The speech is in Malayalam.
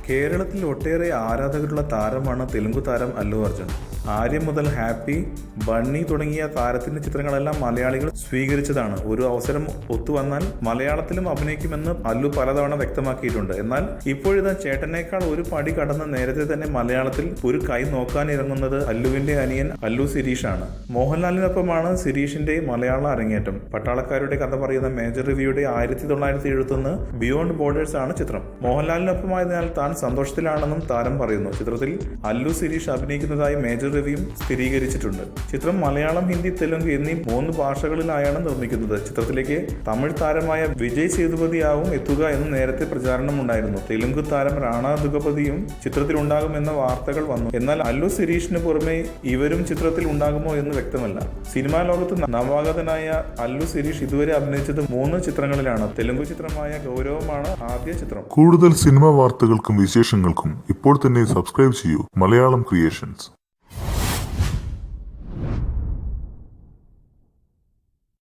കേരളത്തിൽ ഒട്ടേറെ ആരാധകരുള്ള താരമാണ് തെലുങ്ക് താരം അല്ലു അർജുൻ. ആര്യ മുതൽ ഹാപ്പി, ബണ്ണി തുടങ്ങിയ താരത്തിന്റെ ചിത്രങ്ങളെല്ലാം മലയാളികൾ സ്വീകരിച്ചതാണ്. ഒരു അവസരം ഒത്തുവന്നാൽ മലയാളത്തിലും അഭിനയിക്കുമെന്ന് അല്ലു പലതവണ വ്യക്തമാക്കിയിട്ടുണ്ട്. എന്നാൽ ഇപ്പോഴിതാ ചേട്ടനേക്കാൾ ഒരു പടി കടന്ന് നേരത്തെ തന്നെ മലയാളത്തിൽ ഒരു കൈ നോക്കാനിറങ്ങുന്നത് അല്ലുവിന്റെ അനിയൻ അല്ലു സിരീഷാണ്. മോഹൻലാലിനൊപ്പമാണ് സിരീഷിന്റെ മലയാള അരങ്ങേറ്റം. പട്ടാളക്കാരുടെ കഥ പറയുന്ന മേജർ രവിയുടെ 1971 ബിയോണ്ട് ബോർഡേഴ്സ് ആണ് ചിത്രം. മോഹൻലാലിനൊപ്പമായതിനാൽ താൻ സന്തോഷത്തിലാണെന്നും താരം പറയുന്നു. ചിത്രത്തിൽ അല്ലു സിരീഷ് അഭിനയിക്കുന്നതായി മേജർ രവിയും സ്ഥിരീകരിച്ചിട്ടുണ്ട്. ചിത്രം മലയാളം, ഹിന്ദി, തെലുങ്ക് എന്നീ 3 ഭാഷകളിലായാണ് നിർമ്മിക്കുന്നത്. ചിത്രത്തിലേക്ക് തമിഴ് താരമായ വിജയ് സേതുപതിയാവും എത്തുക എന്ന് നേരത്തെ പ്രചാരണമുണ്ടായിരുന്നു. തെലുങ്ക് താരം റാണ ദുഗപതിയും ചിത്രത്തിലുണ്ടാകുമെന്ന വാർത്തകൾ വന്നു. എന്നാൽ അല്ലു സിരീഷിന് പുറമെ ഇവരും ചിത്രത്തിൽ ഉണ്ടാകുമോ എന്ന് വ്യക്തമല്ല. സിനിമാ ലോകത്ത് നവാഗതനായ അല്ലു സിരീഷ് ഇതുവരെ അഭിനയിച്ചത് 3 ചിത്രങ്ങളിലാണ്. തെലുങ്ക് ചിത്രമായ ഗൗരവമാണ് ആദ്യ ചിത്രം. കൂടുതൽ സിനിമാ വാർത്തകൾക്കും വിശേഷങ്ങൾക്കും ഇപ്പോൾ തന്നെ സബ്സ്ക്രൈബ് ചെയ്യൂ മലയാളം ക്രിയേഷൻസ്.